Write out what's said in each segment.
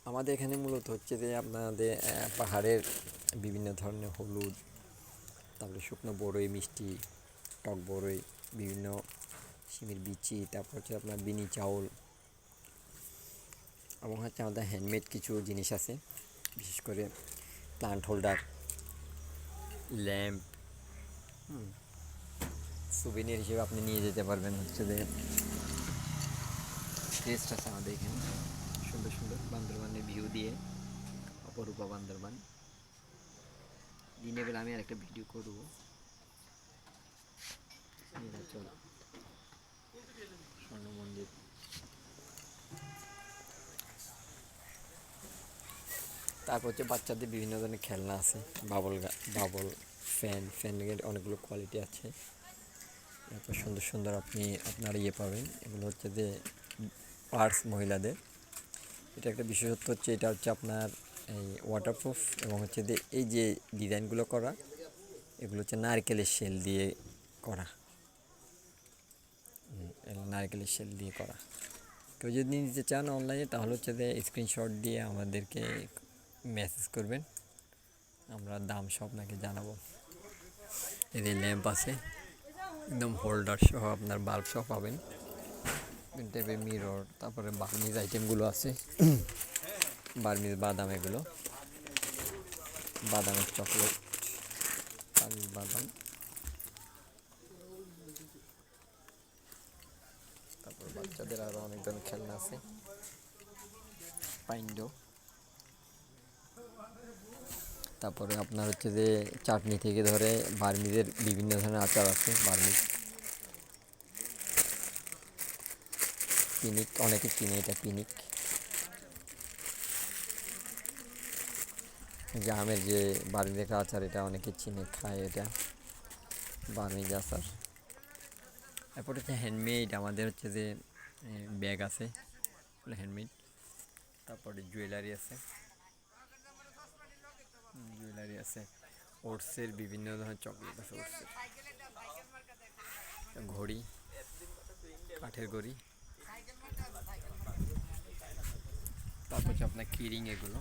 আমাদের এখানে মূলত হচ্ছে যে আপনাদের পাহাড়ের বিভিন্ন ধরনের হলুদ, তারপরে শুকনো বড়ই, মিষ্টি টক বড়ই, বিভিন্ন শিমের বিচি, তারপর হচ্ছে আপনার বিনি চাউল, এবং হচ্ছে আমাদের হ্যান্ডমেড কিছু জিনিস আছে, বিশেষ করে প্লান্ট হোল্ডার, ল্যাম্প, সুভিনিয়ার হিসেবে আপনি নিয়ে যেতে পারবেন। হচ্ছে যে টেস্ট আছে আমাদের এখানে সুন্দর সুন্দর বান্দরবানের ভিউ দিয়ে, অপরূপা বান্দরবান। দিনের বেলা আমি আর একটা ভিডিও করবো নীলাচল স্বর্ণ মন্দির। তারপর হচ্ছে বাচ্চাদের বিভিন্ন ধরনের খেলনা আছে, বাবল ফ্যানের অনেকগুলো কোয়ালিটি আছে। এরপর সুন্দর সুন্দর আপনি আপনার পাবেন। এগুলো হচ্ছে যে পার্স মহিলাদের। এটা একটা বিশেষত্ব হচ্ছে, এটা হচ্ছে আপনার এই ওয়াটারপ্রুফ, এবং হচ্ছে যে এই যে ডিজাইনগুলো করা, এগুলো হচ্ছে নারকেলের শেল দিয়ে করা। নারকেলের শেল দিয়ে করা। কেউ যদি নিতে চান অনলাইনে, তাহলে হচ্ছে যে স্ক্রিনশট দিয়ে আমাদেরকে মেসেজ করবেন, আমরা দাম সব আপনাকে জানাবো। এদের ল্যাম্প আছে, একদম হোল্ডার সহ আপনার বাল্ব সহ পাবেন, টাইপের মিরর। তারপরে বার্মিজ আইটেমগুলো আছে, বার্মিজ বাদাম, এগুলো বাদামের চকলেট, বার্মিজ বাদাম। তারপর বাচ্চাদের আরও অনেক ধরনের খেলনা আছে, পাইন্ডো। তারপরে আপনার হচ্ছে যে চাটনি থেকে ধরে বার্মিজের বিভিন্ন ধরনের আচার আছে, বার্মিজ, পিনিক, অনেকে চিনে এটা পিনিক, যে আমের যে বার্মিজের আচার, এটা অনেকে চিনে খায়, এটা বার্মিজ আচার। এরপর হচ্ছে হ্যান্ডমেড, আমাদের হচ্ছে যে ব্যাগ আছে হ্যান্ডমেড। তারপরে জুয়েলারি আছে, ওটসের বিভিন্ন ধরনের চকলেট আছে, ওটসের ঘড়ি, কাঠের ঘড়ি। তারপর হচ্ছে আপনার কিরিং, এগুলো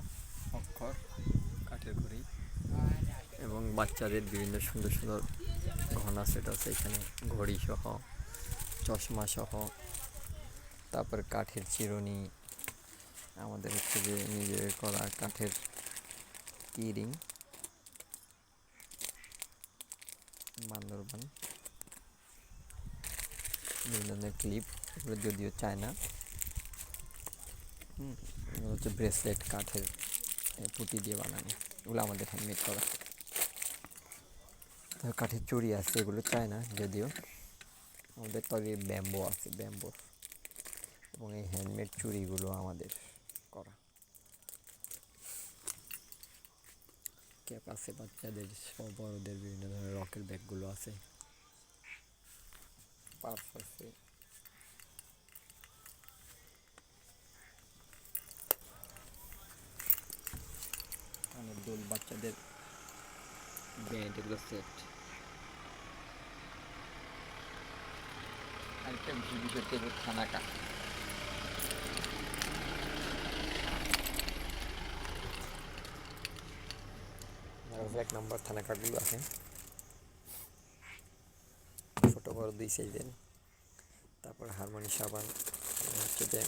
অক্ষর, কাঠের ঘড়ি, এবং বাচ্চাদের বিভিন্ন সুন্দর সুন্দর গহনা সেট আছে এখানে, ঘড়ি সহ, চশমা সহ। তারপর কাঠের চিরুনি, আমাদের হচ্ছে যে নিজের করা কাঠের কিরিং, বান্দরবান। বিভিন্ন ধরনের ক্লিপ, এগুলো যদিও চায়না। এগুলো হচ্ছে ব্রেসলেট, কাঠের পুঁতি দিয়ে বানানো, এগুলো আমাদের হ্যান্ডমেড করা। কাঠের চুড়ি আছে, এগুলো চায়না যদিও, আমাদের তবে ব্যাম্বো আছে, ব্যাম্বো। এবং এই হ্যান্ডমেড চুড়িগুলো আমাদের করা। ক্যাপ আছে বাচ্চাদের, সব বড়দের, বিভিন্ন ধরনের রকের ব্যাগগুলো আছে, পার্স আছে। কানের দোল, বাচ্চাদের ব্যান্ড, এগুলো সেট। আরেকটা বিষয় হচ্ছে থানাকা, এক নম্বর থানাকাগুলো আছে, ছোটো বড় দুই সাইজের। তারপর হারমোনি সাবান, হচ্ছে যে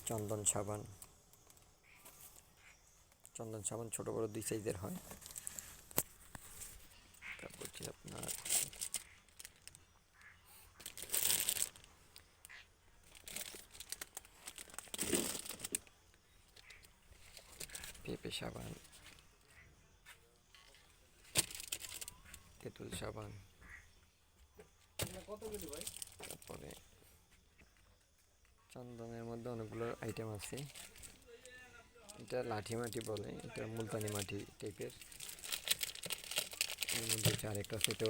চন্দন সাবান, ছোটো বড় দুই সাইজের হয়। তারপর হচ্ছে আপনার পেঁপে সাবান, তেঁতুল সাবান। তারপরে চন্দনের মধ্যে অনেকগুলো আইটেম আছে, এটা লাঠি মাটি বলে, এটা মুলতানি মাটি টাইপের। এর মধ্যে হচ্ছে আরেকটা আছে, এটা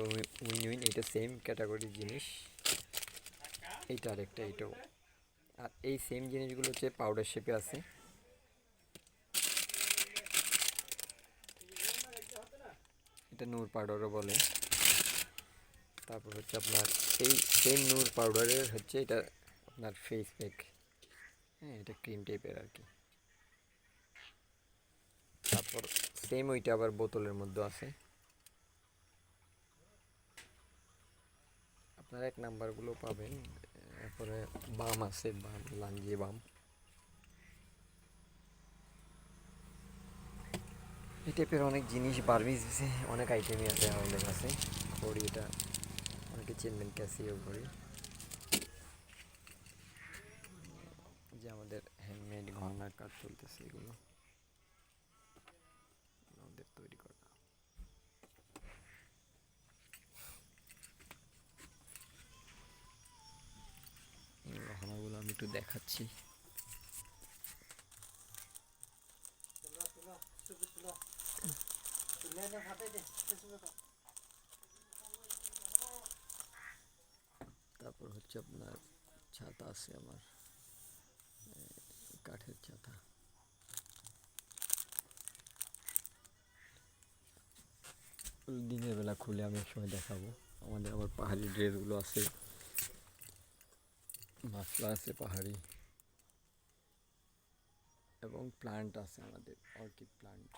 উইন, এটা সেম ক্যাটাগরির জিনিস। এইটা আরেকটা, এটাও। আর এই সেম জিনিসগুলো হচ্ছে পাউডার শেপে আছে, এটা নূর পাউডারও বলে। তারপর হচ্ছে আপনার এই সেম নূর পাউডারের হচ্ছে এটা আপনার ফেস প্যাক, হ্যাঁ, এটা ক্রিম টাইপের আর কি। তারপর সেম ওইটা আবার বোতলের মধ্যে আছে। আপনারা 1 নাম্বারগুলো পাবেন। এরপরে বাম আছে, বাম লাঞ্জি বাম। এই টাইপের অনেক জিনিস বার্মিজে অনেক আইটেমই আছে আমাদের কাছে। ঘড়ি, এটা অনেকে চিনবেন, ক্যাসিও ঘড়ি, যে আমাদের হ্যান্ডমেড গহনার কাজ চলতেছে, এগুলো আমাদের তৈরি করা। এই গহনাগুলো আমি একটু দেখাচ্ছি। তারপর হচ্ছে আপনার ছাতা আছে আমার, কাঠের ছাতা। দিনের বেলা খুলে আমি একসময় দেখাবো। আমাদের আবার পাহাড়ি ড্রেসগুলো আছে, মাফলা আছে পাহাড়ি, এবং প্লান্ট আছে আমাদের, অর্কিড প্লান্ট।